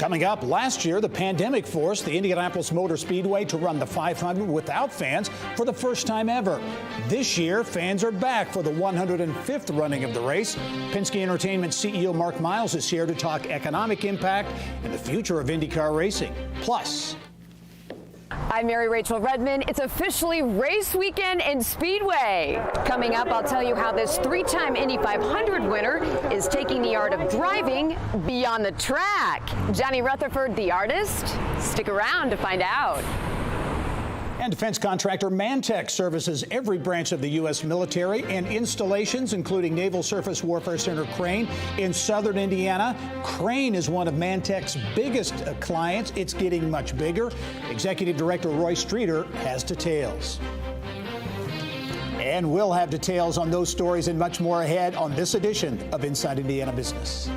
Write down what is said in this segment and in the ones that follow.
Coming up, last year, the pandemic forced the Indianapolis Motor Speedway to run the 500 without fans for the first time ever. This year, fans are back for the 105th running of the race. Penske Entertainment CEO Mark Miles is here to talk economic impact and the future of IndyCar racing. Plus, I'm Mary Rachel Redmond. It's officially race weekend in Speedway. Coming up, I'll tell you how this three-time Indy 500 winner is taking the art of driving beyond the track. Johnny Rutherford, the artist? Stick around to find out. And defense contractor Mantech services every branch of the U.S. military and installations, including Naval Surface Warfare Center Crane in southern Indiana. Crane is one of Mantech's biggest clients. It's getting much bigger. Executive Director Roy Streeter has details. And we'll have details on those stories and much more ahead on this edition of Inside Indiana Business.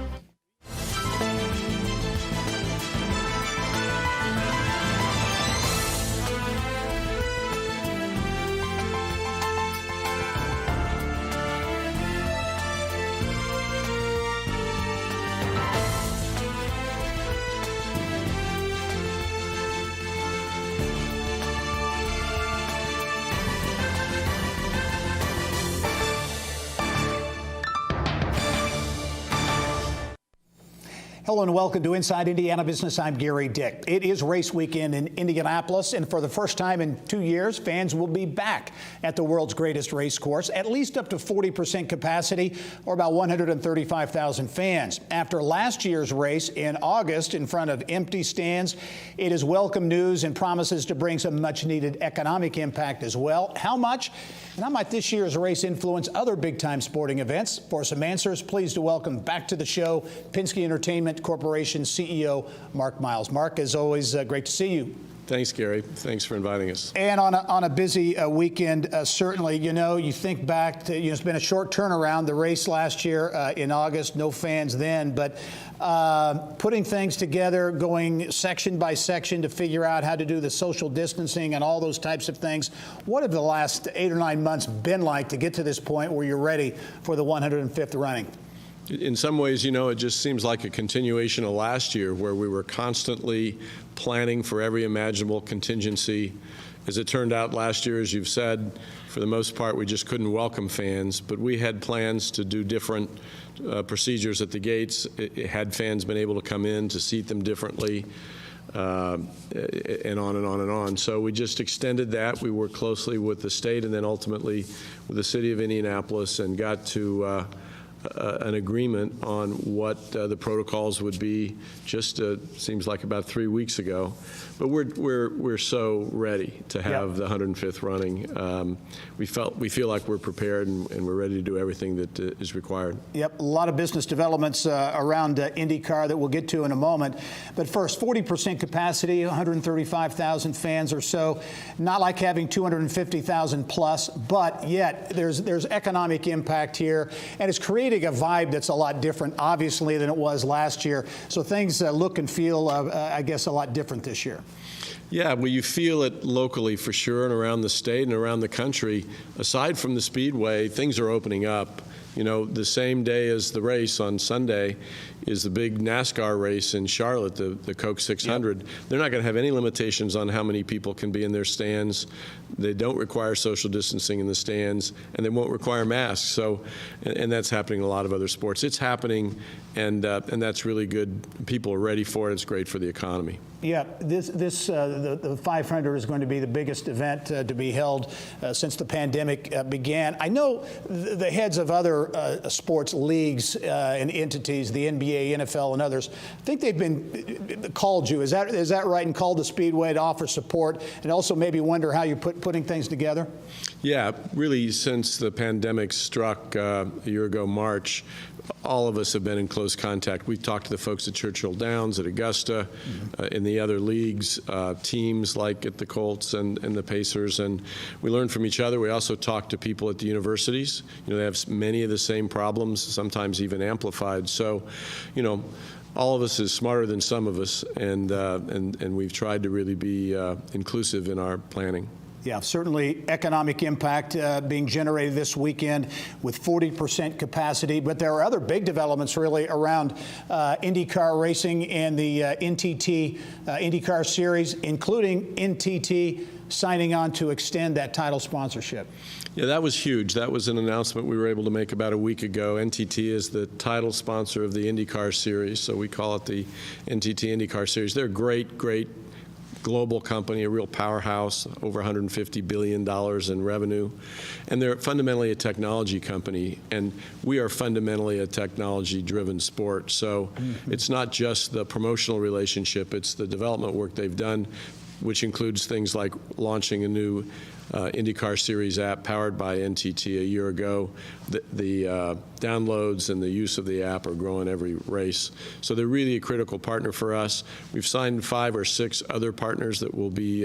Hello and welcome to Inside Indiana Business. I'm Gary Dick. It is race weekend in Indianapolis, and for the first time in 2 years, fans will be back at the world's greatest race course, at least up to 40% capacity, or about 135,000 fans. After last year's race in August in front of empty stands, it is welcome news and promises to bring some much-needed economic impact as well. How much? And how might this year's race influence other big-time sporting events? For some answers, pleased to welcome back to the show Penske Entertainment Corporation CEO Mark Miles. Mark, as always, great to see you. Thanks, Gary. Thanks for inviting us. And on a busy weekend, certainly, you think back to, it's been a short turnaround, the race last year in August, no fans then, but putting things together, going section by section to figure out how to do the social distancing and all those types of things. What have the last 8 or 9 months been like to get to this point where you're ready for the 105th running? In some ways, it just seems like a continuation of last year where we were constantly planning for every imaginable contingency. As it turned out last year, as you've said, for the most part, we just couldn't welcome fans, but we had plans to do different procedures at the gates. Had fans been able to come in, to seat them differently, and on and on and on. So we just extended that. We worked closely with the state and then ultimately with the city of Indianapolis and got to an agreement on what the protocols would be just seems like about 3 weeks ago. But we're so ready to have the 105th running. We feel like we're prepared and we're ready to do everything that is required. Yep, a lot of business developments around IndyCar that we'll get to in a moment. But first, 40% capacity, 135,000 fans or so. Not like having 250,000 plus, but yet there's economic impact here, and it's creating a vibe that's a lot different, obviously, than it was last year. So things look and feel, I guess, a lot different this year. Yeah, well, you feel it locally for sure and around the state and around the country. Aside from the Speedway, things are opening up. The same day as the race on Sunday is the big NASCAR race in Charlotte, the Coke 600. Yep. They're not going to have any limitations on how many people can be in their stands. They don't require social distancing in the stands, and they won't require masks. So, and that's happening in a lot of other sports. It's happening, and that's really good. People are ready for it. It's great for the economy. Yeah, the 500 is going to be the biggest event to be held since the pandemic began. I know the heads of other sports leagues and entities, the NBA, NFL, and others, I think they've been called you. Is that right? And called the Speedway to offer support, and also maybe wonder how you're putting things together? Yeah, really, since the pandemic struck a year ago, March, all of us have been in close contact. We've talked to the folks at Churchill Downs, at Augusta, in the other leagues, teams like at the Colts and the Pacers, and we learned from each other. We also talked to people at the universities. They have many of the same problems, sometimes even amplified. So, all of us is smarter than some of us, and we've tried to really be inclusive in our planning. Yeah, certainly economic impact being generated this weekend with 40% capacity. But there are other big developments really around IndyCar racing and the NTT IndyCar Series, including NTT signing on to extend that title sponsorship. Yeah, that was huge. That was an announcement we were able to make about a week ago. NTT is the title sponsor of the IndyCar Series, so we call it the NTT IndyCar Series. They're a great global company, a real powerhouse, over $150 billion in revenue. And they're fundamentally a technology company, and we are fundamentally a technology-driven sport. So it's not just the promotional relationship, it's the development work they've done, which includes things like launching a new IndyCar Series app powered by NTT a year ago. The downloads and the use of the app are growing every race. So they're really a critical partner for us. We've signed 5 or 6 other partners that will be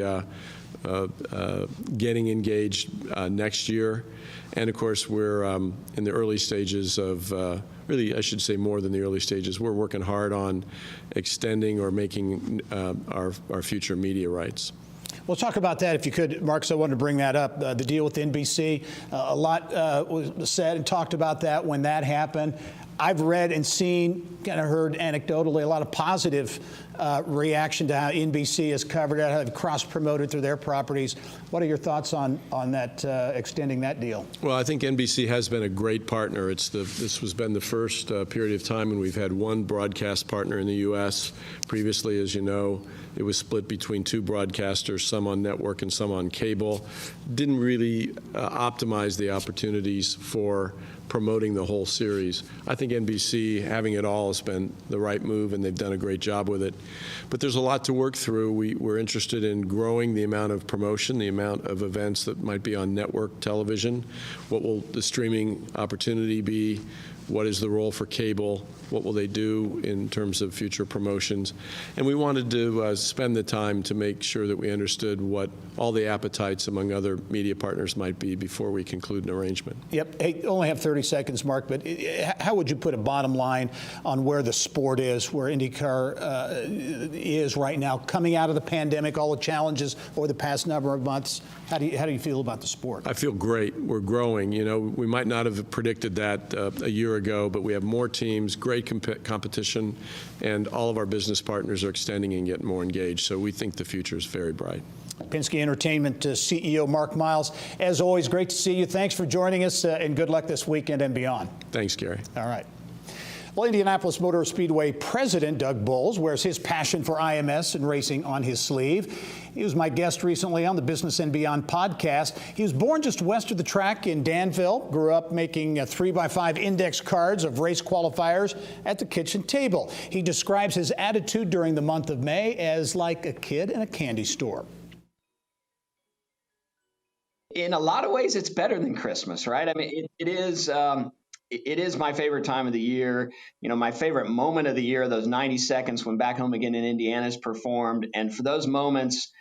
getting engaged next year. And of course, we're in the early stages of, really, I should say more than the early stages. We're working hard on extending or making our future media rights. We'll talk about that if you could, Mark, so I wanted to bring that up. The deal with NBC, a lot was said and talked about that when that happened. I've read and seen, kind of heard anecdotally, a lot of positive reaction to how NBC has covered it, how they've cross-promoted through their properties. What are your thoughts on that, extending that deal? Well, I think NBC has been a great partner. This has been the first period of time when we've had one broadcast partner in the U.S. Previously, as you know, it was split between 2 broadcasters, some on network and some on cable. Didn't really optimize the opportunities for promoting the whole series. I think NBC, having it all, has been the right move, and they've done a great job with it. But there's a lot to work through. We're interested in growing the amount of promotion, the amount of events that might be on network television. What will the streaming opportunity be? What is the role for cable? What will they do in terms of future promotions? And we wanted to spend the time to make sure that we understood what all the appetites among other media partners might be before we conclude an arrangement. Yep. Hey, only have 30 seconds, Mark, but how would you put a bottom line on where the sport is, where IndyCar is right now, coming out of the pandemic, all the challenges over the past number of months? How do you feel about the sport? I feel great. We're growing. You know, we might not have predicted that a year ago, but we have more teams, great competition, and all of our business partners are extending and getting more engaged. So we think the future is very bright. Penske Entertainment CEO Mark Miles, as always, great to see you. Thanks for joining us, and good luck this weekend and beyond. Thanks, Gary. All right. Well, Indianapolis Motor Speedway President Doug Bowles wears his passion for IMS and racing on his sleeve. He was my guest recently on the Business and Beyond podcast. He was born just west of the track in Danville, grew up making 3x5 index cards of race qualifiers at the kitchen table. He describes his attitude during the month of May as like a kid in a candy store. In a lot of ways, it's better than Christmas, right? I mean, it is my favorite time of the year. You know, my favorite moment of the year, those 90 seconds when Back Home Again in Indiana is performed. And for those moments,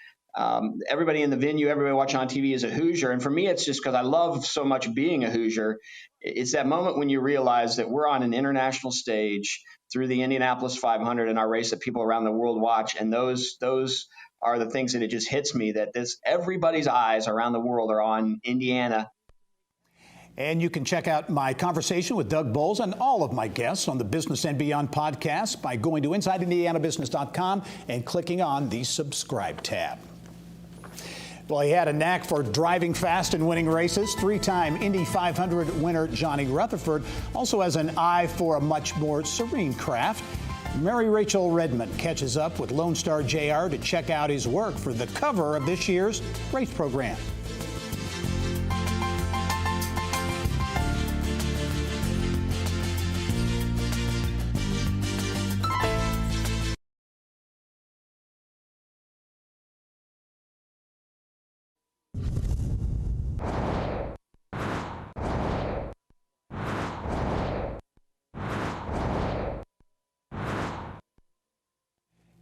everybody in the venue, everybody watching on TV is a Hoosier. And for me, it's just because I love so much being a Hoosier. It's that moment when you realize that we're on an international stage through the Indianapolis 500 in our race that people around the world watch. And those are the things that it just hits me that everybody's eyes around the world are on Indiana. And you can check out my conversation with Doug Bowles and all of my guests on the Business and Beyond podcast by going to InsideIndianaBusiness.com and clicking on the subscribe tab. Well, he had a knack for driving fast and winning races. 3-time Indy 500 winner Johnny Rutherford also has an eye for a much more serene craft. Mary Rachel Redmond catches up with Lone Star JR to check out his work for the cover of this year's race program.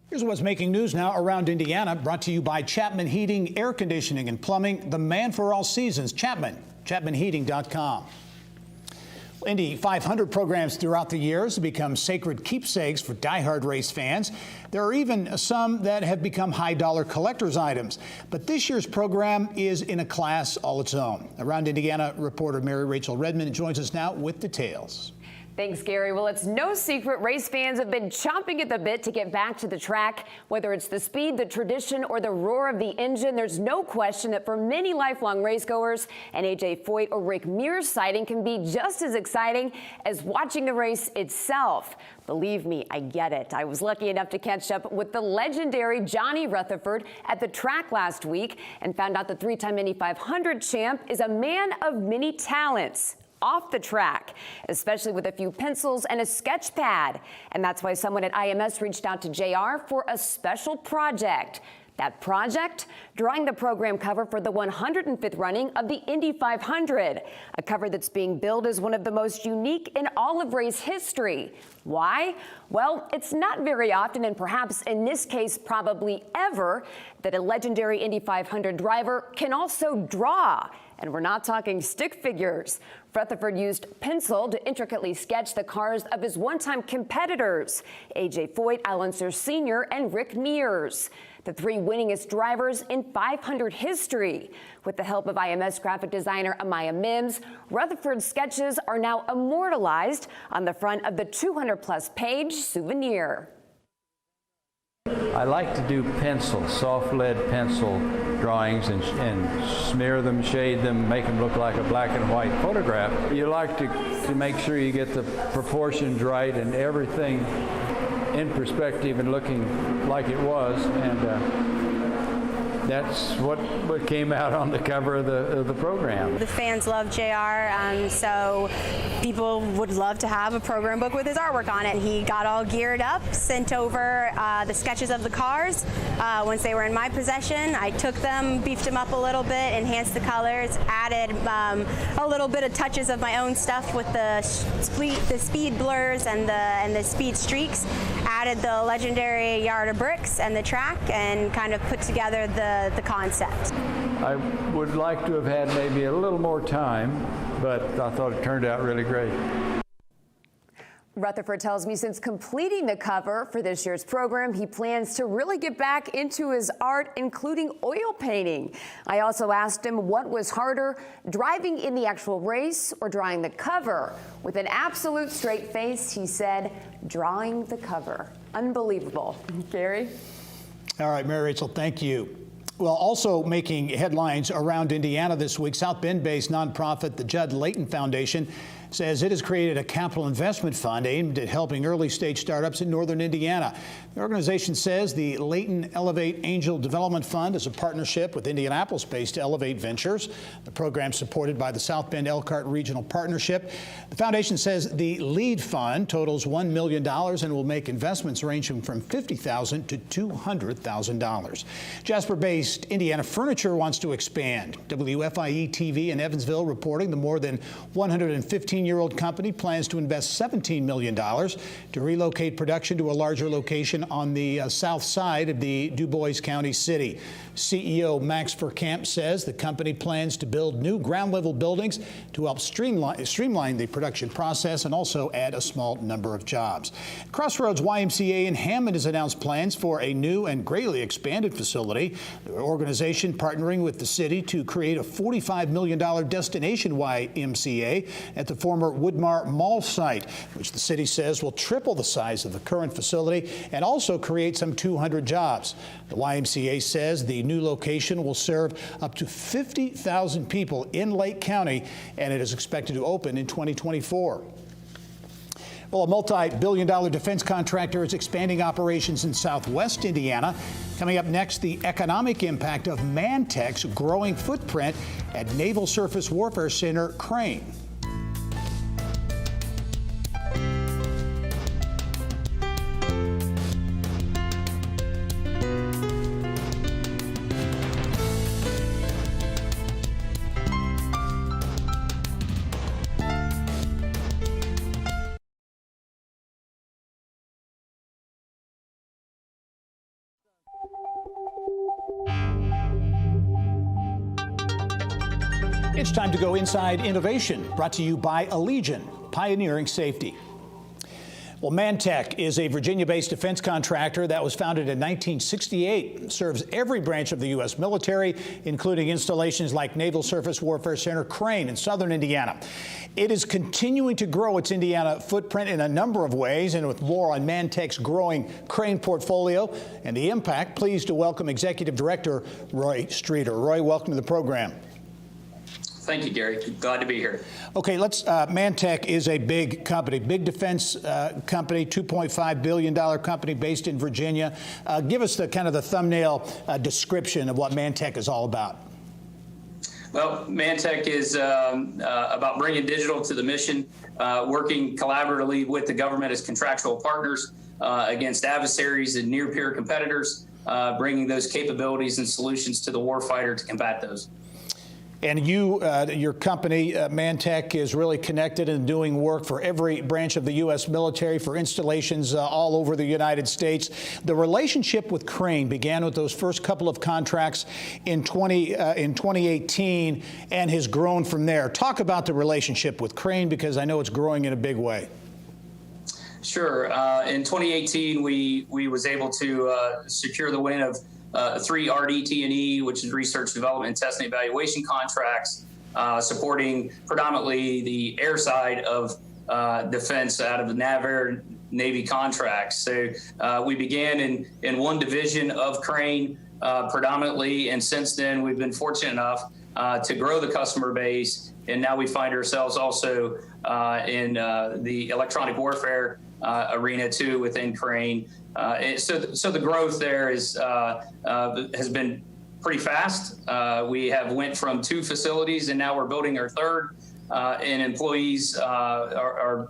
Here's what's making news now around Indiana, brought to you by Chapman Heating, Air Conditioning and Plumbing, the man for all seasons. Chapman, chapmanheating.com. Indy 500 programs throughout the years have become sacred keepsakes for diehard race fans. There are even some that have become high-dollar collector's items. But this year's program is in a class all its own. Around Indiana reporter Mary Rachel Redmond joins us now with details. Thanks, Gary. Well, it's no secret race fans have been chomping at the bit to get back to the track. Whether it's the speed, the tradition, or the roar of the engine, there's no question that for many lifelong racegoers, an A.J. Foyt or Rick Mears sighting can be just as exciting as watching the race itself. Believe me, I get it. I was lucky enough to catch up with the legendary Johnny Rutherford at the track last week and found out the three-time Indy 500 champ is a man of many talents off the track, especially with a few pencils and a sketch pad. And that's why someone at IMS reached out to JR for a special project. That project? Drawing the program cover for the 105th running of the Indy 500, a cover that's being billed as one of the most unique in all of race history. Why? Well, it's not very often, and perhaps in this case probably ever, that a legendary Indy 500 driver can also draw. And we're not talking stick figures. Rutherford used pencil to intricately sketch the cars of his one-time competitors, A.J. Foyt, Al Unser Sr., and Rick Mears, the three winningest drivers in 500 history. With the help of IMS graphic designer Amaya Mims, Rutherford's sketches are now immortalized on the front of the 200-plus page souvenir. I like to do pencil, soft lead pencil drawings and smear them, shade them, make them look like a black and white photograph. You like to make sure you get the proportions right and everything in perspective and looking like it was, and that's what came out on the cover of the program. The fans love JR, so people would love to have a program book with his artwork on it. He got all geared up, sent over the sketches of the cars. Once they were in my possession, I took them, beefed them up a little bit, enhanced the colors, added a little bit of touches of my own stuff with the speed blurs and the speed streaks, added the legendary yard of bricks and the track, and kind of put together the concept. I would like to have had maybe a little more time, but I thought it turned out really great. Rutherford tells me since completing the cover for this year's program, he plans to really get back into his art, including oil painting. I also asked him what was harder, driving in the actual race or drawing the cover. With an absolute straight face, he said, drawing the cover. Unbelievable. Gary? All right, Mary Rachel, thank you. Well, also making headlines around Indiana this week, South Bend-based nonprofit, the Judd Layton Foundation, says it has created a capital investment fund aimed at helping early-stage startups in northern Indiana. The organization says the Layton Elevate Angel Development Fund is a partnership with Indianapolis-based Elevate Ventures. The program is supported by the South Bend Elkhart Regional Partnership. The foundation says the lead fund totals $1 million and will make investments ranging from $50,000 to $200,000. Jasper-based Indiana Furniture wants to expand. WFIE TV in Evansville reporting the more than 115-year-old company plans to invest $17 million to relocate production to a larger location on the south side of the DuBois County city. CEO Max Verkamp says the company plans to build new ground-level buildings to help streamline the production process and also add a small number of jobs. Crossroads YMCA in Hammond has announced plans for a new and greatly expanded facility. The organization partnering with the city to create a $45 million destination YMCA at the former Woodmar Mall site, which the city says will triple the size of the current facility and also create some 200 jobs. The YMCA says the new location will serve up to 50,000 people in Lake County, and it is expected to open in 2024. Well, a multi-billion-dollar defense contractor is expanding operations in southwest Indiana. Coming up next, the economic impact of Mantech's growing footprint at Naval Surface Warfare Center Crane. It's time to go inside innovation, brought to you by Allegiant. pioneering safety. Well, Mantech is a Virginia-based defense contractor that was founded in 1968. Serves every branch of the U.S. military, including installations like Naval Surface Warfare Center Crane in southern Indiana. It is continuing to grow its Indiana footprint in a number of ways, and with more on Mantech's growing crane portfolio and the impact, pleased to welcome Executive Director Roy Streeter. Roy, welcome to the program. Thank you, Gary. Glad to be here. Okay, Mantech is a big company, big defense company, $2.5 billion company based in Virginia. Give us the kind of the thumbnail description of what Mantech is all about. Well, Mantech is about bringing digital to the mission, working collaboratively with the government as contractual partners against adversaries and near-peer competitors, bringing those capabilities and solutions to the warfighter to combat those. And your company, Mantech, is really connected and doing work for every branch of the U.S. military for installations all over the United States. The relationship with Crane began with those first couple of contracts in 2018 and has grown from there. Talk about the relationship with Crane, because I know it's growing in a big way. Sure. In 2018, we was able to secure the win of 3 RDT&E, which is research, development, testing, evaluation contracts, supporting predominantly the air side of defense out of the NavAir Navy contracts. So we began in one division of Crane predominantly, and since then we've been fortunate enough to grow the customer base, and now we find ourselves also in the electronic warfare arena too within Crane. So the growth there has been pretty fast. We have went from 2 facilities, and now we're building our 3rd. And employees, our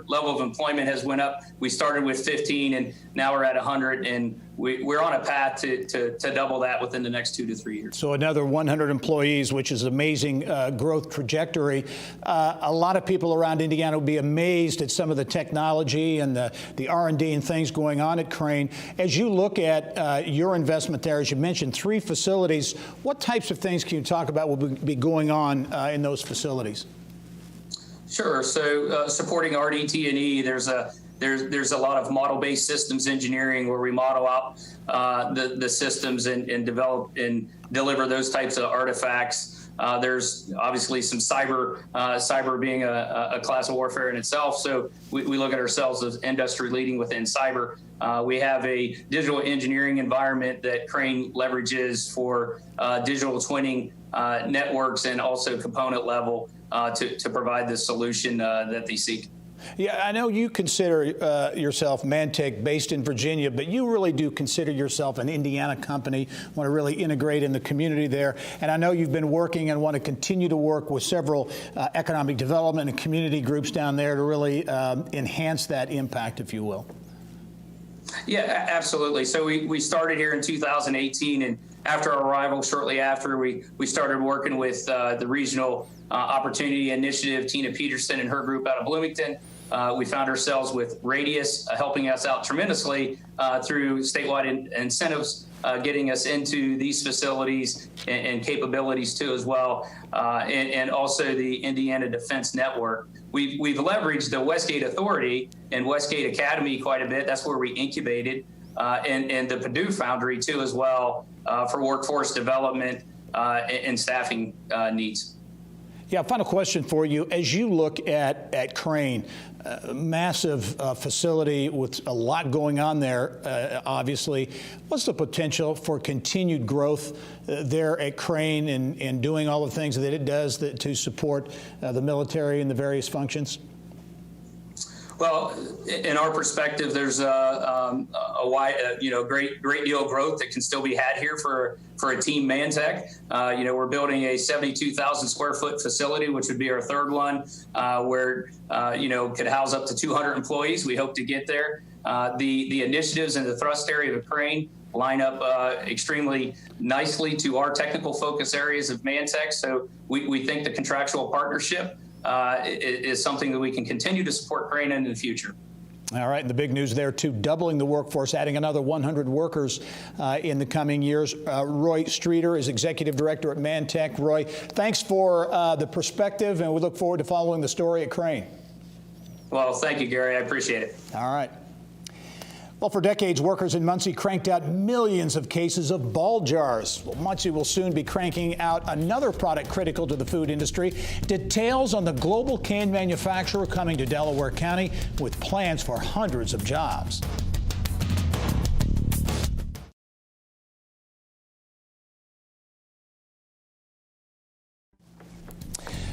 level of employment has went up. We started with 15, and now we're at 100, and we're on a path to double that within the next 2 to 3 years. So another 100 employees, which is amazing growth trajectory. A lot of people around Indiana will be amazed at some of the technology and the R&D and things going on at Crane. As you look at your investment there, as you mentioned, 3 facilities, what types of things can you talk about will be going on in those facilities? Sure. So supporting RDT&E, there's a lot of model-based systems engineering where we model out the systems and develop and deliver those types of artifacts. There's obviously some cyber being a class of warfare in itself. So we look at ourselves as industry leading within cyber. We have a digital engineering environment that Crane leverages for digital twinning networks and also component level to provide the solution that they seek. Yeah, I know you consider yourself Mantech based in Virginia, but you really do consider yourself an Indiana company, want to really integrate in the community there. And I know you've been working and want to continue to work with several economic development and community groups down there to really enhance that impact, if you will. Yeah, absolutely. So we started here in 2018, and after our arrival, shortly after, we started working with the Regional Opportunity Initiative, Tina Peterson and her group out of Bloomington. We found ourselves with Radius helping us out tremendously through statewide incentives, getting us into these facilities and capabilities too as well, and also the Indiana Defense Network. We've leveraged the Westgate Authority and Westgate Academy quite a bit. That's where we incubated, and the Purdue Foundry too as well for workforce development and staffing needs. Yeah, final question for you. As you look at Crane, massive facility with a lot going on there, obviously, what's the potential for continued growth there at Crane and doing all the things that it does to support the military and the various functions? Well, in our perspective, there's a wide, great deal of growth that can still be had here for a team Mantech. We're building a 72,000 square foot facility, which would be our 3rd one, where could house up to 200 employees. We hope to get there. The initiatives and the thrust area of Crane line up extremely nicely to our technical focus areas of Mantech. So we think the contractual partnership is something that we can continue to support Crane in the future. All right, and the big news there, too, doubling the workforce, adding another 100 workers in the coming years. Roy Streeter is Executive Director at Mantech. Roy, thanks for the perspective, and we look forward to following the story at Crane. Well, thank you, Gary. I appreciate it. All right. Well, for decades, workers in Muncie cranked out millions of cases of ball jars. Well, Muncie will soon be cranking out another product critical to the food industry. Details on the global can manufacturer coming to Delaware County with plans for hundreds of jobs.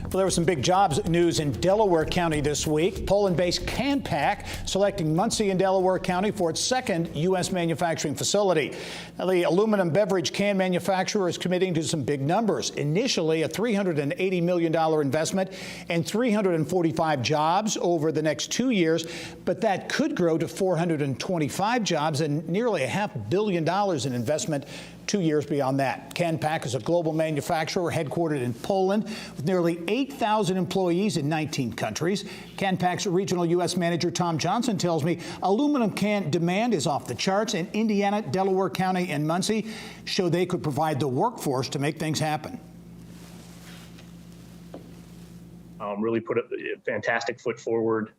Well, there was some big jobs news in Delaware County this week. Poland-based Canpack selecting Muncie and Delaware County for its second U.S. manufacturing facility. Now, the aluminum beverage can manufacturer is committing to some big numbers. Initially, a $380 million investment and 345 jobs over the next 2 years, but that could grow to 425 jobs and nearly $500 million in investment 2 years beyond that. Canpack is a global manufacturer headquartered in Poland with nearly 8,000 employees in 19 countries. Canpack's regional U.S. manager Tom Johnson tells me aluminum can demand is off the charts, and Indiana, Delaware County, and Muncie show they could provide the workforce to make things happen. Really put a fantastic foot forward.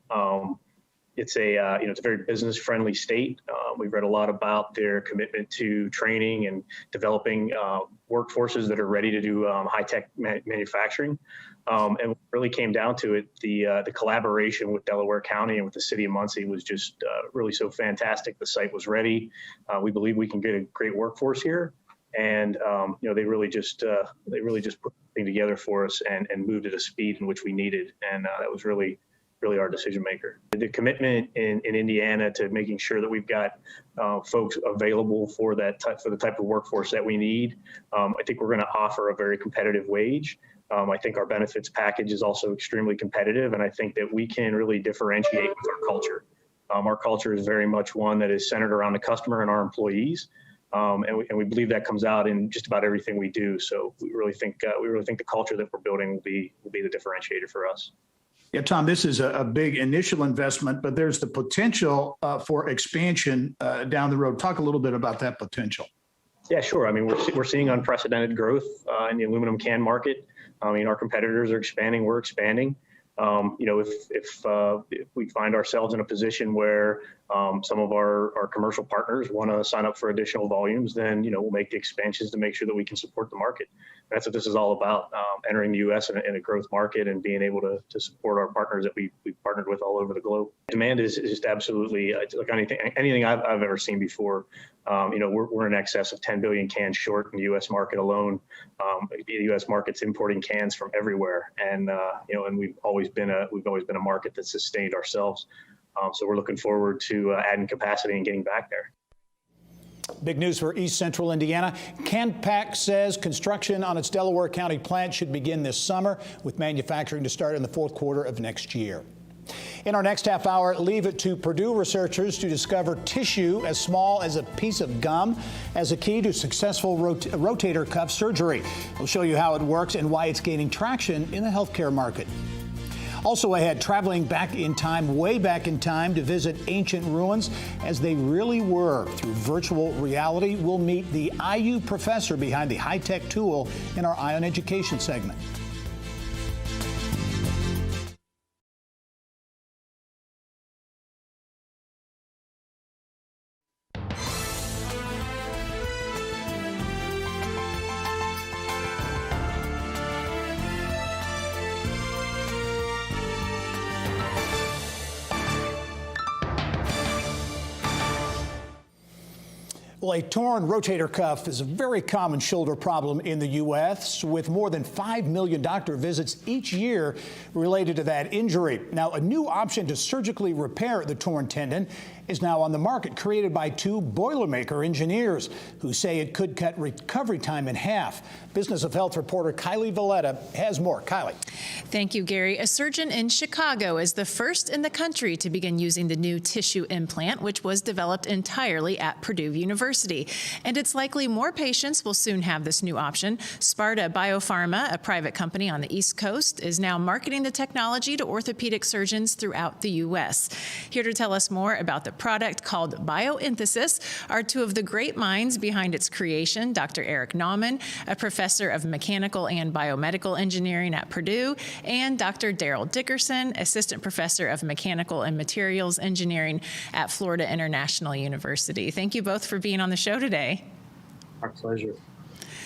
It's a it's a very business-friendly state. We've read a lot about their commitment to training and developing workforces that are ready to do high-tech manufacturing. And what really came down to it, the collaboration with Delaware County and with the city of Muncie was just really so fantastic. The site was ready. We believe we can get a great workforce here, and they really just put the thing together for us and moved at a speed in which we needed, and that was really our decision maker. The commitment in Indiana to making sure that we've got folks available for the type of workforce that we need. I think we're going to offer a very competitive wage. I think our benefits package is also extremely competitive, and I think that we can really differentiate with our culture. Our culture is very much one that is centered around the customer and our employees, and we believe that comes out in just about everything we do. So we really think the culture that we're building will be the differentiator for us. Yeah, Tom, this is a big initial investment, but there's the potential for expansion down the road. Talk a little bit about that potential. Yeah, sure. I mean, we're seeing unprecedented growth in the aluminum can market. I mean, our competitors are expanding, we're expanding. If we find ourselves in a position where some of our commercial partners want to sign up for additional volumes, then we'll make the expansions to make sure that we can support the market. That's what this is all about, entering the U.S. in a growth market and being able to support our partners that we've partnered with all over the globe. Demand is just absolutely like anything I've ever seen before. We're in excess of 10 billion cans short in the U.S. market alone. The U.S. market's importing cans from everywhere, and we've always been a market that's sustained ourselves. So we're looking forward to adding capacity and getting back there. Big news for East Central Indiana. Canpack says construction on its Delaware County plant should begin this summer, with manufacturing to start in the fourth quarter of next year. In our next half hour, leave it to Purdue researchers to discover tissue as small as a piece of gum as a key to successful rotator cuff surgery. We'll show you how it works and why it's gaining traction in the healthcare market. Also ahead, traveling back in time, way back in time, to visit ancient ruins as they really were. Through virtual reality, we'll meet the IU professor behind the high-tech tool in our Eye on Education segment. Well, a torn rotator cuff is a very common shoulder problem in the U.S., with more than 5 million doctor visits each year related to that injury. Now, a new option to surgically repair the torn tendon is now on the market, created by two Boilermaker engineers who say it could cut recovery time in half. Business of Health reporter Kylie Valletta has more. Kylie. Thank you, Gary. A surgeon in Chicago is the first in the country to begin using the new tissue implant, which was developed entirely at Purdue University. And it's likely more patients will soon have this new option. Sparta Biopharma, a private company on the East Coast, is now marketing the technology to orthopedic surgeons throughout the U.S. Here to tell us more about the product called Biointhesis are two of the great minds behind its creation, Dr. Eric Nauman, a professor of mechanical and biomedical engineering at Purdue, and Dr. Daryl Dickerson, assistant professor of mechanical and materials engineering at Florida International University. Thank you both for being on the show today. Our pleasure.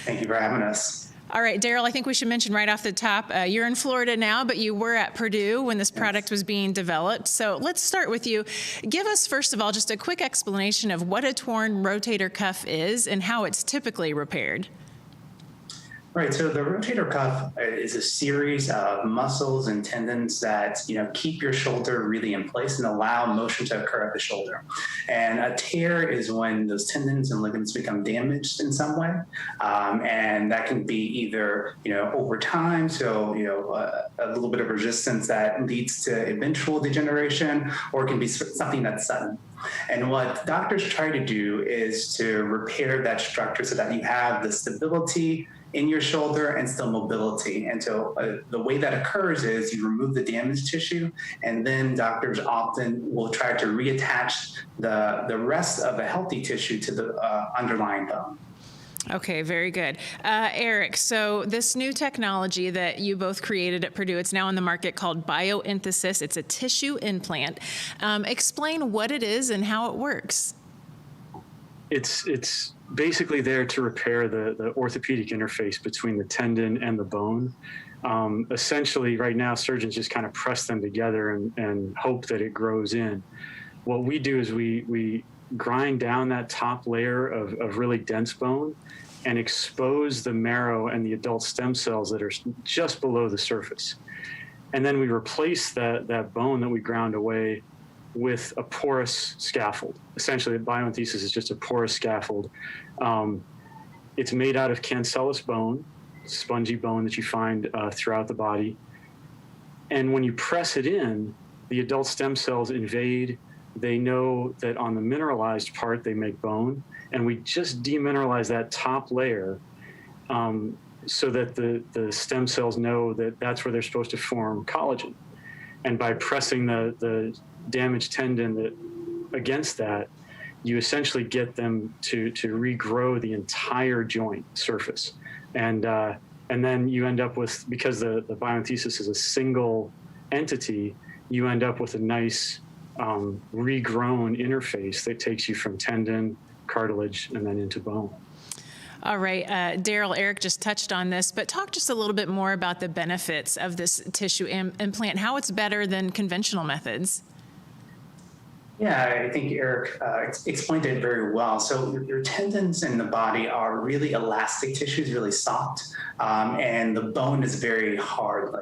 Thank you for having us. All right, Daryl, I think we should mention right off the top, you're in Florida now, but you were at Purdue when this product was being developed. So let's start with you. Give us, first of all, just a quick explanation of what a torn rotator cuff is and how it's typically repaired. Right, so the rotator cuff is a series of muscles and tendons that keep your shoulder really in place and allow motion to occur at the shoulder. And a tear is when those tendons and ligaments become damaged in some way, and that can be either over time, so a little bit of resistance that leads to eventual degeneration, or it can be something that's sudden. And what doctors try to do is to repair that structure so that you have the stability in your shoulder and still mobility. And so the way that occurs is you remove the damaged tissue, and then doctors often will try to reattach the rest of the healthy tissue to the underlying bone. Okay, very good. Eric, so this new technology that you both created at Purdue, it's now on the market called Biointhesis. It's a tissue implant. Explain what it is and how it works. It's basically there to repair the orthopedic interface between the tendon and the bone. Essentially, right now, surgeons just kind of press them together and hope that it grows in. What we do is we grind down that top layer of really dense bone and expose the marrow and the adult stem cells that are just below the surface. And then we replace that bone that we ground away with a porous scaffold. Essentially, biointhesis is just a porous scaffold. It's made out of cancellous bone, spongy bone that you find throughout the body. And when you press it in, the adult stem cells invade. They know that on the mineralized part, they make bone. And we just demineralize that top layer so that the stem cells know that that's where they're supposed to form collagen. And by pressing the damaged tendon against that, you essentially get them to regrow the entire joint surface. And then you end up with, because the biointhesis is a single entity, you end up with a nice regrown interface that takes you from tendon, cartilage, and then into bone. All right, Daryl, Eric just touched on this, but talk just a little bit more about the benefits of this tissue implant, how it's better than conventional methods. Yeah, I think Eric explained it very well. So your tendons in the body are really elastic tissues, really soft, and the bone is very hard.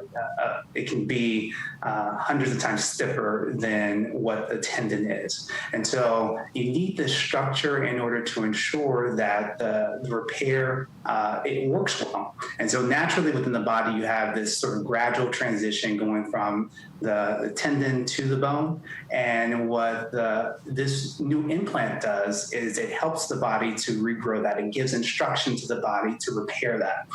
It can be hundreds of times stiffer than what the tendon is. And so you need this structure in order to ensure that the repair, it works well. And so naturally within the body, you have this sort of gradual transition going from the tendon to the bone. And what this new implant does is it helps the body to regrow that. It gives instruction to the body to repair that.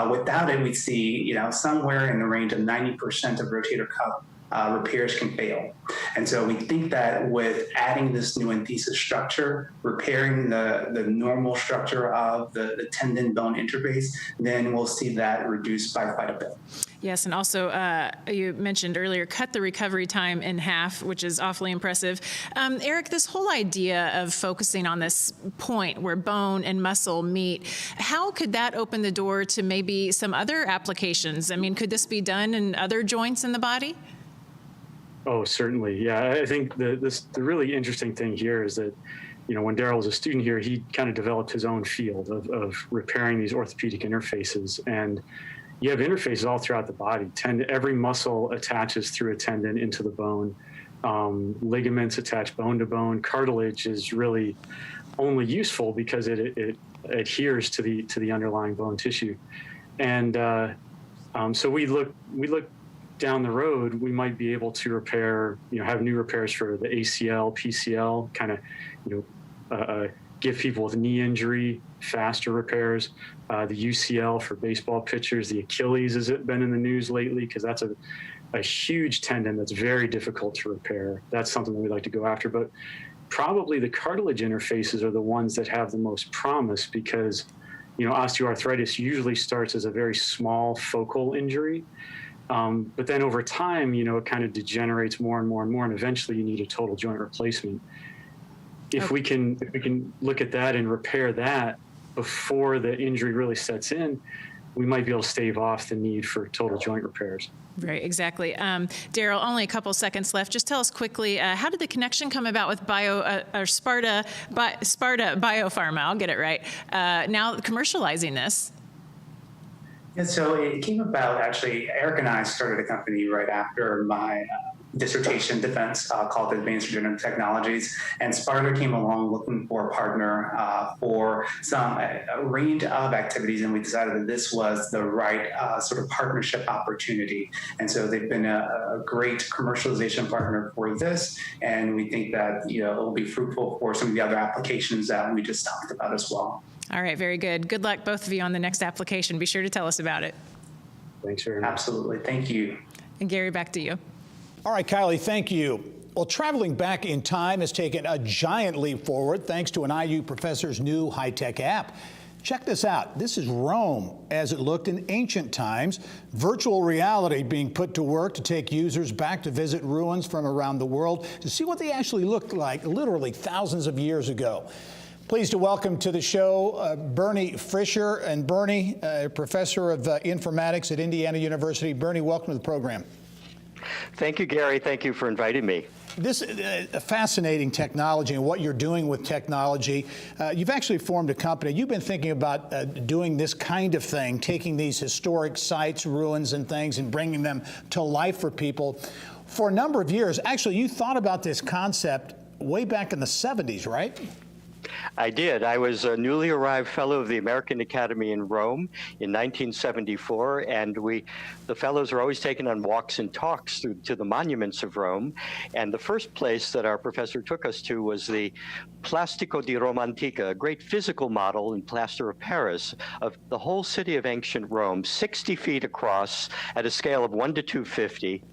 Without it, we see somewhere in the range of 90% of rotator cuff repairs can fail. And so we think that with adding this new enthesis structure, repairing the normal structure of the tendon-bone interface, then we'll see that reduced by quite a bit. Yes, and also you mentioned earlier, cut the recovery time in half, which is awfully impressive. Eric, this whole idea of focusing on this point where bone and muscle meet, how could that open the door to maybe some other applications? I mean, could this be done in other joints in the body? Oh, certainly. Yeah, I think the really interesting thing here is that, when Daryl was a student here, he kind of developed his own field of repairing these orthopedic interfaces. And you have interfaces all throughout the body. Every muscle attaches through a tendon into the bone. Ligaments attach bone to bone. Cartilage is really only useful because it adheres to the underlying bone tissue. And so we look down the road, we might be able to repair, have new repairs for the ACL, PCL, kind of, give people with knee injury faster repairs. The UCL for baseball pitchers, the Achilles has been in the news lately because that's a huge tendon that's very difficult to repair. That's something that we'd like to go after. But probably the cartilage interfaces are the ones that have the most promise because, osteoarthritis usually starts as a very small focal injury. But then over time, it kind of degenerates more and more and more, and eventually you need a total joint replacement. If we can look at that and repair that before the injury really sets in, we might be able to stave off the need for total joint repairs. Right, exactly. Daryl, only a couple seconds left. Just tell us quickly, how did the connection come about with Sparta Biopharma? I'll get it right. Now commercializing this. Yeah, so it came about, actually, Eric and I started a company right after my dissertation defense called Advanced Regenerative Technologies, and Sparta came along looking for a partner for a range of activities, and we decided that this was the right sort of partnership opportunity. And so they've been a great commercialization partner for this, and we think that it will be fruitful for some of the other applications that we just talked about as well. All right, very good. Good luck, both of you, on the next application. Be sure to tell us about it. Thanks very much. Absolutely. Thank you. And Gary, back to you. All right, Kylie, thank you. Well, traveling back in time has taken a giant leap forward thanks to an IU professor's new high-tech app. Check this out. This is Rome as it looked in ancient times. Virtual reality being put to work to take users back to visit ruins from around the world to see what they actually looked like literally thousands of years ago. Pleased to welcome to the show Bernie Fisher. And Bernie, professor of informatics at Indiana University. Bernie, welcome to the program. Thank you, Gary. Thank you for inviting me. This fascinating technology and what you're doing with technology. You've actually formed a company. You've been thinking about doing this kind of thing, taking these historic sites, ruins and things, and bringing them to life for people for a number of years. Actually, you thought about this concept way back in the 70s, right? I did. I was a newly arrived fellow of the American Academy in Rome in 1974, and the fellows are always taken on walks and talks to the monuments of Rome. And the first place that our professor took us to was the Plastico di Roma Antica, a great physical model in plaster of Paris of the whole city of ancient Rome, 60 feet across at a scale of 1 to 250,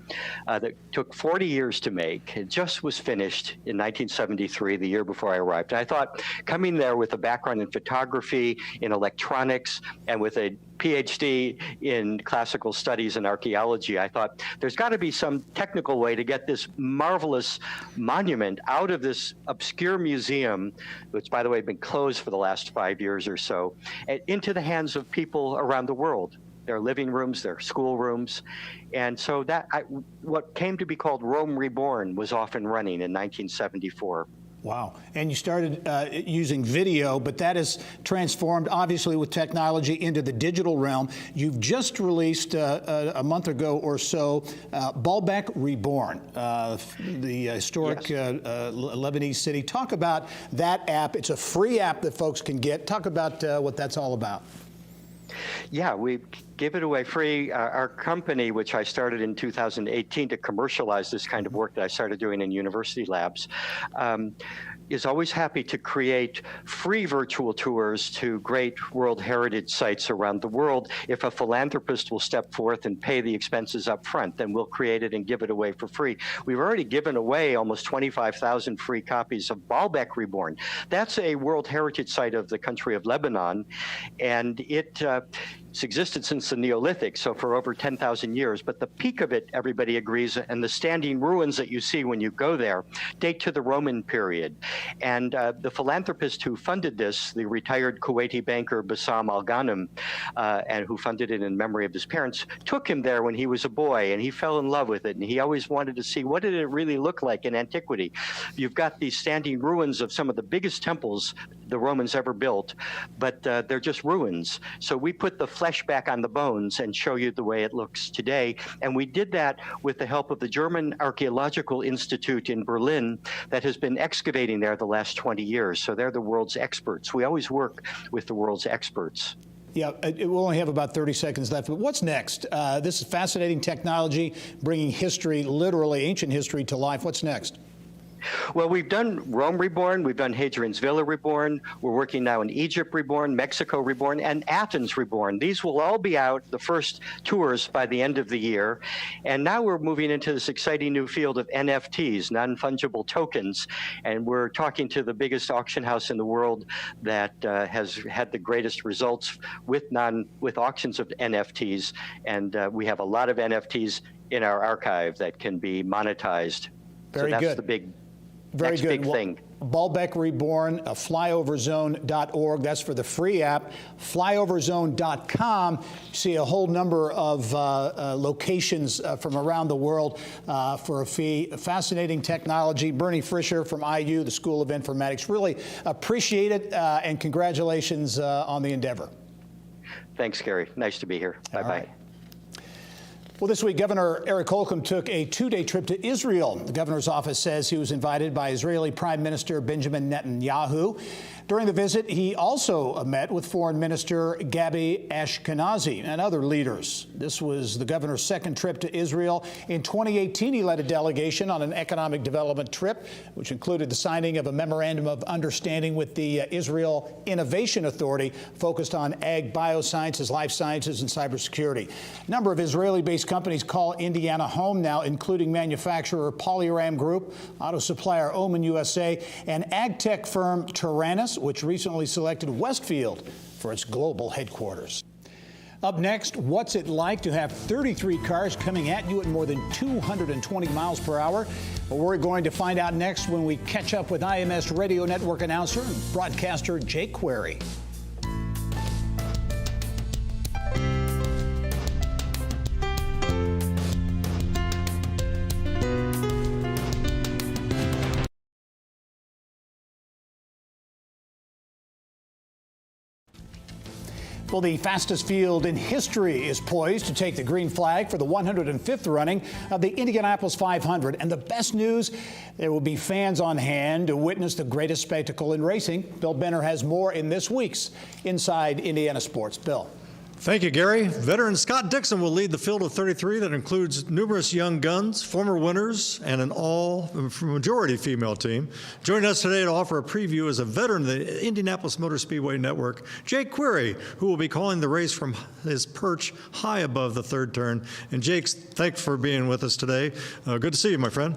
that took 40 years to make. It just was finished in 1973, the year before I arrived. I thought, coming there with a background in photography, in electronics, and with a PhD in classical studies and archaeology, I thought there's got to be some technical way to get this marvelous monument out of this obscure museum, which, by the way, has been closed for the last 5 years or so, and into the hands of people around the world. Their living rooms, their school rooms. And so what came to be called Rome Reborn was off and running in 1974. Wow. And you started using video, but that has transformed, obviously, with technology into the digital realm. You've just released a month ago or so, Baalbek Reborn, the historic Lebanese city. Talk about that app. It's a free app that folks can get. Talk about what that's all about. Yeah, we give it away free. Our company, which I started in 2018 to commercialize this kind of work that I started doing in university labs, is always happy to create free virtual tours to great World Heritage sites around the world. If a philanthropist will step forth and pay the expenses up front, then we'll create it and give it away for free. We've already given away almost 25,000 free copies of Baalbek Reborn. That's a World Heritage site of the country of Lebanon, and it's existed since the Neolithic, so for over 10,000 years. But the peak of it, everybody agrees, and the standing ruins that you see when you go there date to the Roman period. And the philanthropist who funded this, the retired Kuwaiti banker Bassam Al-Ghanem, and who funded it in memory of his parents, took him there when he was a boy, and he fell in love with it. And he always wanted to see, what did it really look like in antiquity? You've got these standing ruins of some of the biggest temples the Romans ever built, but they're just ruins. So we put the flesh back on the bones and show you the way it looks today. And we did that with the help of the German Archaeological Institute in Berlin that has been excavating there the last 20 years. So they're the world's experts. We always work with the world's experts. Yeah, we'll only have about 30 seconds left, but what's next? This is fascinating technology, bringing history, literally ancient history, to life. What's next? Well, we've done Rome Reborn, we've done Hadrian's Villa Reborn, we're working now in Egypt Reborn, Mexico Reborn, and Athens Reborn. These will all be out, the first tours, by the end of the year. And now we're moving into this exciting new field of NFTs, non-fungible tokens. And we're talking to the biggest auction house in the world that has had the greatest results with auctions of NFTs. And we have a lot of NFTs in our archive that can be monetized. Very so that's good. The big Very next good. big thing. Baalbek Reborn, flyoverzone.org. That's for the free app. Flyoverzone.com. You see a whole number of locations from around the world for a fee. Fascinating technology. Bernie Fisher from IU, the School of Informatics. Really appreciate it, and congratulations on the endeavor. Thanks, Gary. Nice to be here. Bye-bye. Right. Well, this week, Governor Eric Holcomb took a two-day trip to Israel. The governor's office says he was invited by Israeli Prime Minister Benjamin Netanyahu. During the visit, he also met with Foreign Minister Gabi Ashkenazi and other leaders. This was the governor's second trip to Israel. In 2018, he led a delegation on an economic development trip, which included the signing of a memorandum of understanding with the Israel Innovation Authority, focused on ag, biosciences, life sciences, and cybersecurity. A number of Israeli-based companies call Indiana home now, including manufacturer Polyram Group, auto supplier Oman USA, and ag tech firm Tyrannus, which recently selected Westfield for its global headquarters. Up next, what's it like to have 33 cars coming at you at more than 220 miles per hour? Well, we're going to find out next when we catch up with IMS Radio Network announcer and broadcaster Jake Query. Well, the fastest field in history is poised to take the green flag for the 105th running of the Indianapolis 500. And the best news, there will be fans on hand to witness the greatest spectacle in racing. Bill Benner has more in this week's Inside Indiana Sports. Bill. Thank you, Gary. Veteran Scott Dixon will lead the field of 33 that includes numerous young guns, former winners, and an all-majority female team. Joining us today to offer a preview is a veteran of the Indianapolis Motor Speedway Network, Jake Query, who will be calling the race from his perch high above the third turn. And Jake, thanks for being with us today. Good to see you, my friend.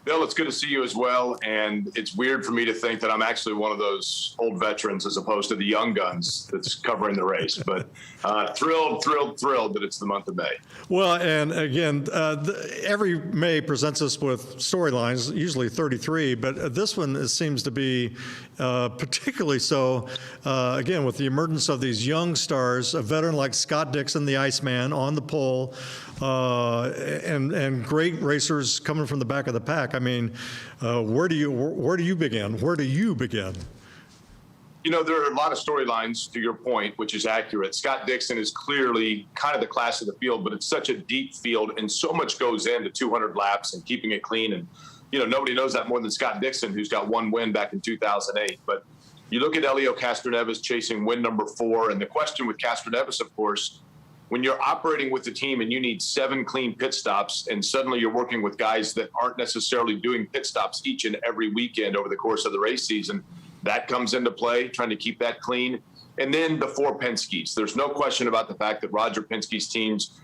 Bill, it's good to see you as well, and it's weird for me to think that I'm actually one of those old veterans as opposed to the young guns that's covering the race, but thrilled that it's the month of May. Well, and again, every May presents us with storylines, usually 33, but this one seems to be particularly so, again, with the emergence of these young stars, a veteran like Scott Dixon, the Iceman, on the pole, and great racers coming from the back of the pack. I mean, where do you begin? Where do you begin? You know, there are a lot of storylines to your point, which is accurate. Scott Dixon is clearly kind of the class of the field, but it's such a deep field and so much goes into 200 laps and keeping it clean. And, you know, nobody knows that more than Scott Dixon, who's got one win back in 2008. But you look at Elio Castroneves chasing win number 4. And the question with Castroneves, of course, when you're operating with the team and you need 7 clean pit stops and suddenly you're working with guys that aren't necessarily doing pit stops each and every weekend over the course of the race season, that comes into play, trying to keep that clean. And then the 4 Penske's. There's no question about the fact that Roger Penske's teams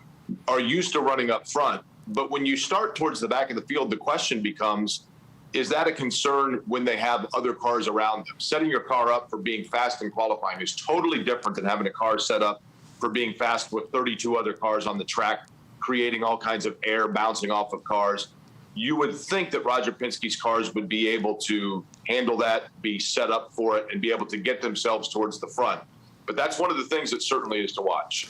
are used to running up front. But when you start towards the back of the field, the question becomes, is that a concern when they have other cars around them? Setting your car up for being fast in qualifying is totally different than having a car set up for being fast with 32 other cars on the track, creating all kinds of air bouncing off of cars. You would think that Roger Penske's cars would be able to handle that, be set up for it, and be able to get themselves towards the front. But that's one of the things that certainly is to watch.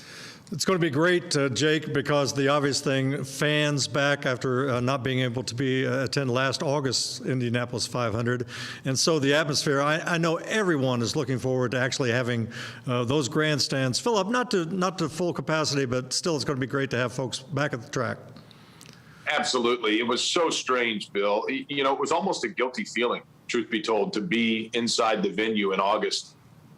It's going to be great, Jake, because the obvious thing, fans back after not being able to attend last August's Indianapolis 500. And so the atmosphere, I know everyone is looking forward to actually having those grandstands fill up, not to full capacity, but still it's going to be great to have folks back at the track. Absolutely. It was so strange, Bill. You know, it was almost a guilty feeling, truth be told, to be inside the venue in August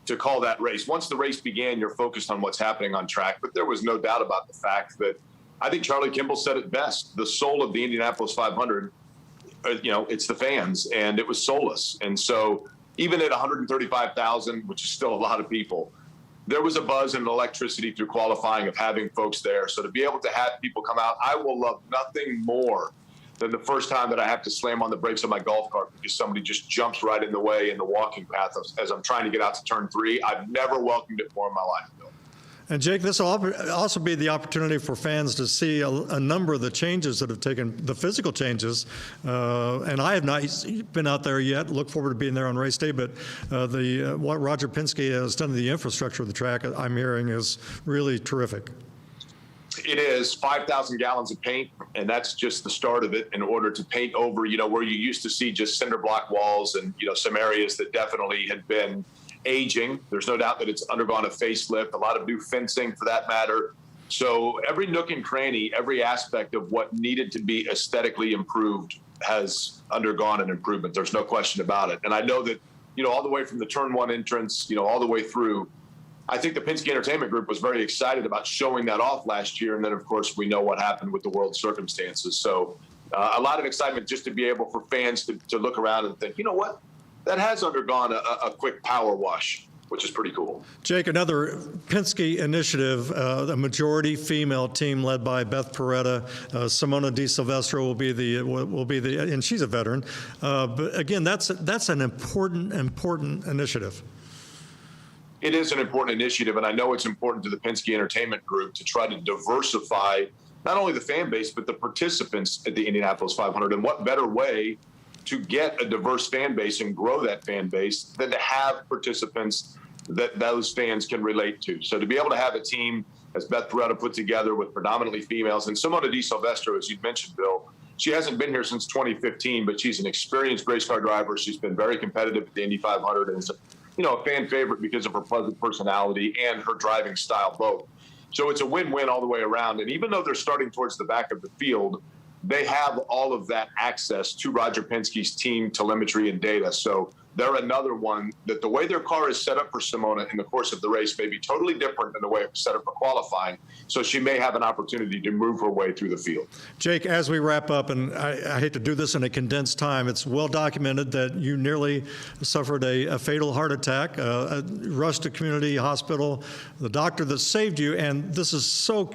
to call that race. Once the race began, you're focused on what's happening on track, but there was no doubt about the fact that I think Charlie Kimball said it best. The soul of the Indianapolis 500 it's the fans, and it was soulless. And so even at 135,000, which is still a lot of people, there was a buzz and an electricity through qualifying of having folks there. So to be able to have people come out, I will love nothing more than the first time that I have to slam on the brakes of my golf cart because somebody just jumps right in the way in the walking path as I'm trying to get out to turn 3. I've never welcomed it more in my life, Bill. And Jake, this will also be the opportunity for fans to see a number of the changes that have taken, the physical changes. And I have not been out there yet. Look forward to being there on race day. But what Roger Penske has done to the infrastructure of the track, I'm hearing, is really terrific. It is 5,000 gallons of paint, and that's just the start of it in order to paint over, where you used to see just cinder block walls and, some areas that definitely had been aging. There's no doubt that it's undergone a facelift, a lot of new fencing for that matter. So every nook and cranny, every aspect of what needed to be aesthetically improved has undergone an improvement. There's no question about it. And I know that, all the way from the turn 1 entrance, all the way through, I think the Penske Entertainment Group was very excited about showing that off last year. And then, of course, we know what happened with the world circumstances. So a lot of excitement just to be able for fans to look around and think, you know what? That has undergone a quick power wash, which is pretty cool. Jake, another Penske initiative, a majority female team led by Beth Peretta. Simona Di Silvestro will be the, and she's a veteran. But again, that's an important initiative. It is an important initiative, and I know it's important to the Penske Entertainment Group to try to diversify not only the fan base, but the participants at the Indianapolis 500. And what better way to get a diverse fan base and grow that fan base than to have participants that those fans can relate to. So to be able to have a team, as Beth Peretta put together, with predominantly females, and Simona Di Silvestro, as you mentioned, Bill, she hasn't been here since 2015, but she's an experienced race car driver. She's been very competitive at the Indy 500 and is a fan favorite because of her pleasant personality and her driving style both. So it's a win-win all the way around. And even though they're starting towards the back of the field, they have all of that access to Roger Penske's team telemetry and data. So they're another one that the way their car is set up for Simona in the course of the race may be totally different than the way it was set up for qualifying. So she may have an opportunity to move her way through the field. Jake, as we wrap up, and I hate to do this in a condensed time, it's well documented that you nearly suffered a fatal heart attack, rushed to community hospital, the doctor that saved you, and this is so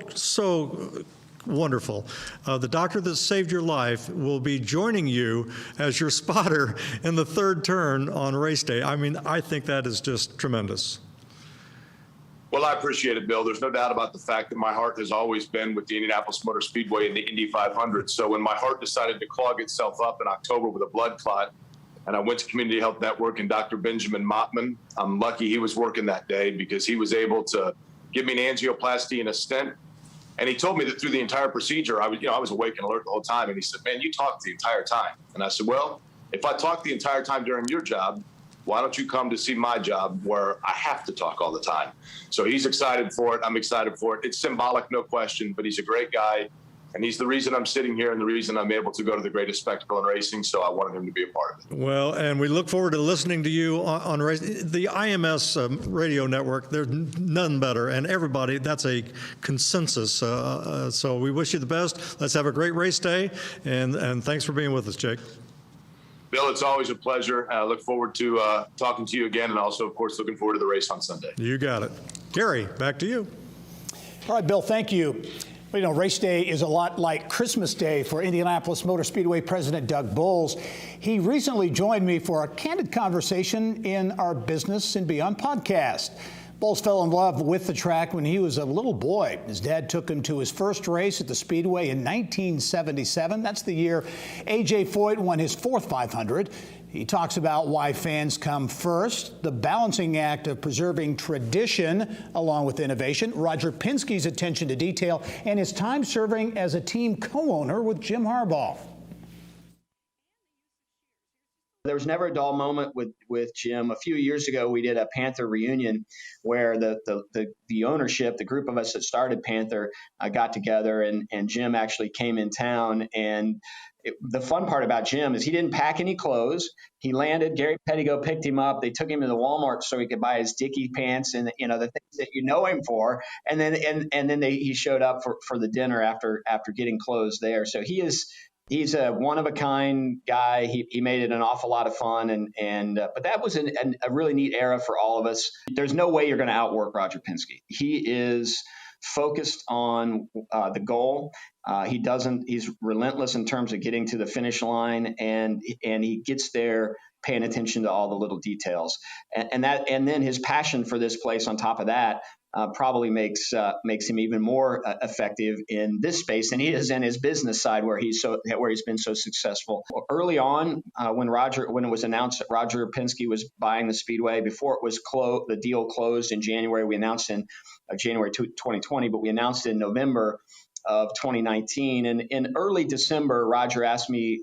wonderful. The doctor that saved your life will be joining you as your spotter in the third turn on race day. I mean, I think that is just tremendous. Well, I appreciate it, Bill. There's no doubt about the fact that my heart has always been with the Indianapolis Motor Speedway and the Indy 500. So when my heart decided to clog itself up in October with a blood clot, and I went to Community Health Network and Dr. Benjamin Mottman, I'm lucky he was working that day because he was able to give me an angioplasty and a stent. And he told me that through the entire procedure, I was awake and alert the whole time. And he said, man, you talked the entire time. And I said, well, if I talked the entire time during your job, why don't you come to see my job where I have to talk all the time? So he's excited for it. I'm excited for it. It's symbolic, no question, but he's a great guy. And he's the reason I'm sitting here and the reason I'm able to go to the greatest spectacle in racing. So I wanted him to be a part of it. Well, and we look forward to listening to you on race. The IMS radio network, there's none better. And everybody, that's a consensus. So we wish you the best. Let's have a great race day. And thanks for being with us, Jake. Bill, it's always a pleasure. I look forward to talking to you again. And also, of course, looking forward to the race on Sunday. You got it. Gary, back to you. All right, Bill, thank you. Well, race day is a lot like Christmas Day for Indianapolis Motor Speedway President Doug Boles. He recently joined me for a candid conversation in our Business and Beyond podcast. Boles fell in love with the track when he was a little boy. His dad took him to his first race at the Speedway in 1977. That's the year A.J. Foyt won his fourth 500. He talks about why fans come first, the balancing act of preserving tradition along with innovation, Roger Penske's attention to detail, and his time serving as a team co-owner with Jim Harbaugh. There was never a dull moment with Jim. A few years ago, we did a Panther reunion where the ownership, the group of us that started Panther, got together, and Jim actually came in town. And the fun part about Jim is he didn't pack any clothes. He landed. Gary Pettigo picked him up. They took him to the Walmart so he could buy his Dickie pants and the things that you know him for. And then he showed up for the dinner after getting clothes there. So he is He's a one-of-a-kind guy. He made it an awful lot of fun, but that was a really neat era for all of us. There's no way you're going to outwork Roger Penske. He is focused on the goal. He's relentless in terms of getting to the finish line, and he gets there paying attention to all the little details. And then his passion for this place on top of that probably makes him even more effective in this space than he is in his business side, where he's been so successful. Early on, when it was announced that Roger Penske was buying the Speedway, before it was the deal closed in January, we announced in January 2020, but we announced in November of 2019. And in early December, Roger asked me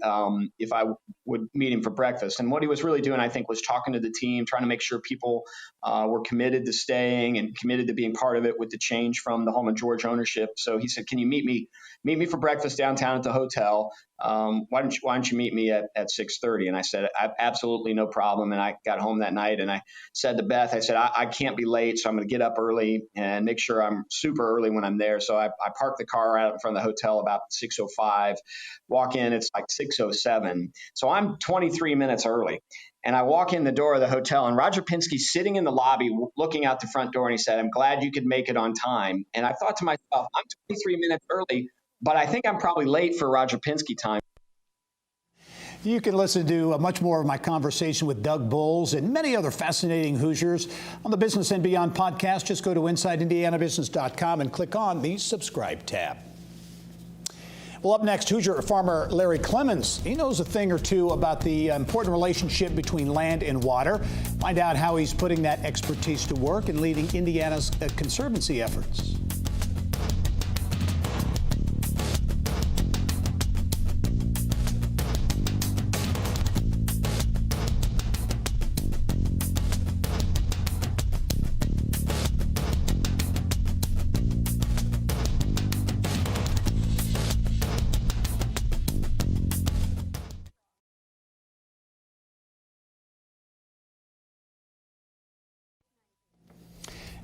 if I would meet him for breakfast. And what he was really doing, I think, was talking to the team, trying to make sure people were committed to staying and committed to being part of it with the change from the Holman George ownership. So he said, "Can you meet me for breakfast downtown at the hotel? Why don't you meet me at 6:30?" And I said, "Absolutely no problem." And I got home that night and I said to Beth, I said, I can't be late, so I'm going to get up early and make sure I'm super early when I'm there. So I parked the car out in front of the hotel about 6:05. Walk in, it's like 6:07. So I'm 23 minutes early. And I walk in the door of the hotel, and Roger Penske's sitting in the lobby looking out the front door, and he said, "I'm glad you could make it on time." And I thought to myself, I'm 23 minutes early, but I think I'm probably late for Roger Penske time. You can listen to much more of my conversation with Doug Bowles and many other fascinating Hoosiers on the Business and Beyond podcast. Just go to InsideIndianaBusiness.com and click on the subscribe tab. Well, up next, Hoosier farmer Larry Clemens. He knows a thing or two about the important relationship between land and water. Find out how he's putting that expertise to work and leading Indiana's Conservancy efforts.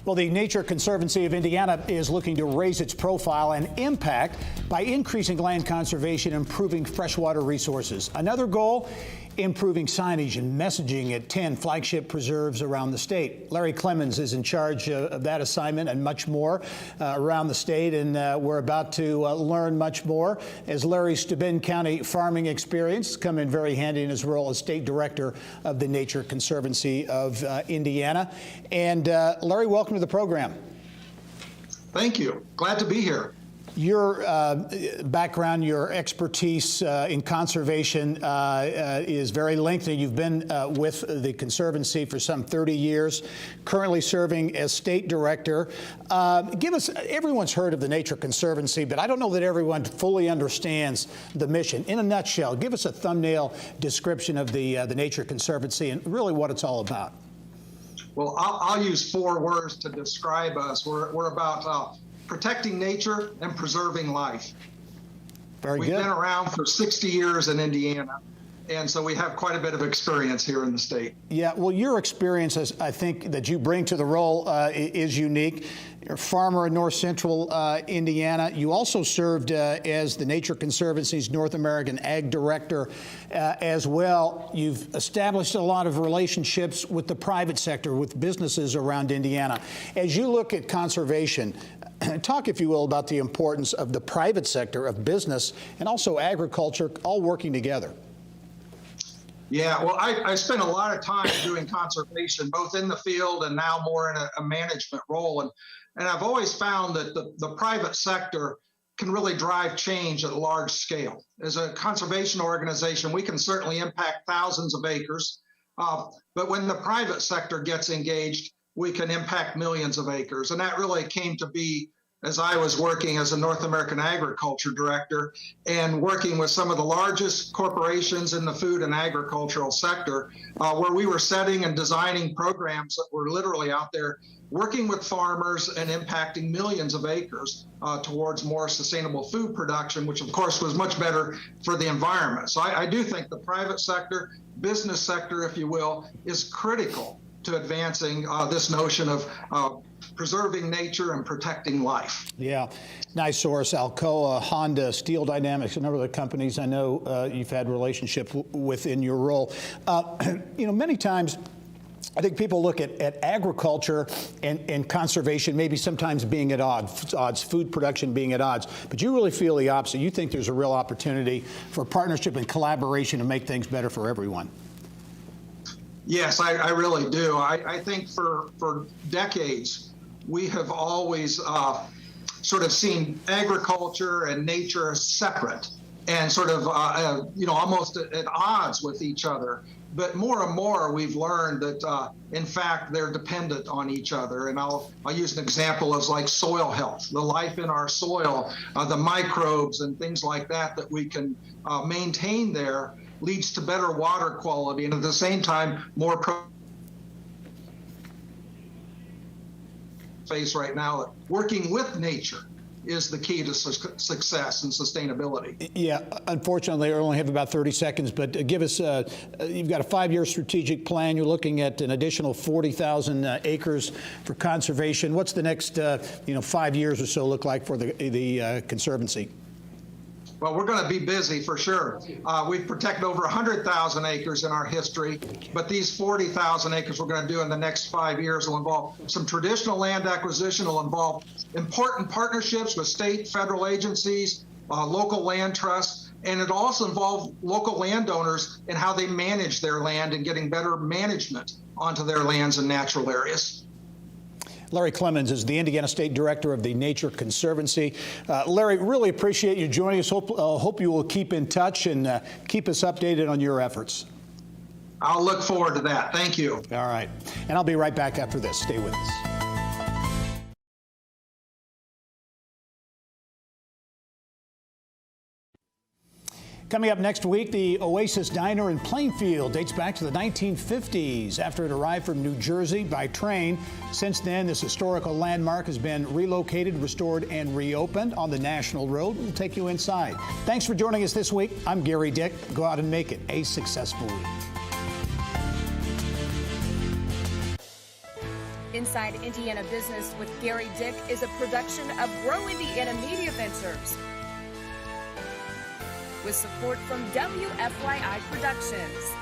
Well, the Nature Conservancy of Indiana is looking to raise its profile and impact by increasing land conservation and improving freshwater resources. Another goal, improving signage and messaging at 10 flagship preserves around the state. Larry Clemens is in charge of that assignment and much more around the state, and we're about to learn much more as Larry's Steuben County farming experience come in very handy in his role as state director of the Nature Conservancy of Indiana. And Larry, welcome to the program. Thank you. Glad to be here. Your background, your expertise in conservation is very lengthy. You've been with the Conservancy for some 30 years, currently serving as state director. Everyone's heard of the Nature Conservancy, but I don't know that everyone fully understands the mission. In a nutshell, give us a thumbnail description of the Nature Conservancy and really what it's all about. Well, I'll use 4 words to describe us. We're about protecting nature and preserving life. Very good. We've been around for 60 years in Indiana, and so we have quite a bit of experience here in the state. Yeah, well, your experience, I think, that you bring to the role is unique. You're a farmer in North Central Indiana. You also served as the Nature Conservancy's North American Ag Director as well. You've established a lot of relationships with the private sector, with businesses around Indiana. As you look at conservation, talk, if you will, about the importance of the private sector, of business, and also agriculture, all working together. Yeah, well, I spent a lot of time doing conservation, both in the field and now more in a management role. And I've always found that the private sector can really drive change at a large scale. As a conservation organization, we can certainly impact thousands of acres. But when the private sector gets engaged, we can impact millions of acres. And that really came to be as I was working as a North American Agriculture Director and working with some of the largest corporations in the food and agricultural sector, where we were setting and designing programs that were literally out there working with farmers and impacting millions of acres towards more sustainable food production, which of course was much better for the environment. So I do think the private sector, business sector, if you will, is critical to advancing this notion of preserving nature and protecting life. Yeah, nice source. Alcoa, Honda, Steel Dynamics, a number of the companies I know you've had relationship with in your role. Many times I think people look at agriculture and conservation maybe sometimes being at odds, food production being at odds, but you really feel the opposite. You think there's a real opportunity for partnership and collaboration to make things better for everyone. Yes, I really do. I think for decades, we have always sort of seen agriculture and nature as separate and sort of, almost at odds with each other. But more and more, we've learned that, in fact, they're dependent on each other. And I'll use an example of like soil health, the life in our soil, the microbes and things like that we can maintain there leads to better water quality and at the same time more face right now that working with nature is the key to success and sustainability. Yeah, unfortunately, I only have about 30 seconds, but give us, you've got a 5-year strategic plan. You're looking at an additional 40,000 acres for conservation. What's the next, 5 years or so look like for the Conservancy? Well, we're going to be busy for sure. We've protected over 100,000 acres in our history, but these 40,000 acres we're going to do in the next 5 years will involve some traditional land acquisition, will involve important partnerships with state, federal agencies, local land trusts, and it also involves local landowners and how they manage their land and getting better management onto their lands and natural areas. Larry Clemens is the Indiana State Director of the Nature Conservancy. Larry, really appreciate you joining us. Hope you will keep in touch and keep us updated on your efforts. I'll look forward to that. Thank you. All right. And I'll be right back after this. Stay with us. Coming up next week, the Oasis Diner in Plainfield dates back to the 1950s after it arrived from New Jersey by train. Since then, this historical landmark has been relocated, restored, and reopened on the National Road. We'll take you inside. Thanks for joining us this week. I'm Gary Dick. Go out and make it a successful week. Inside Indiana Business with Gary Dick is a production of Grow Indiana Media Ventures, with support from WFYI Productions.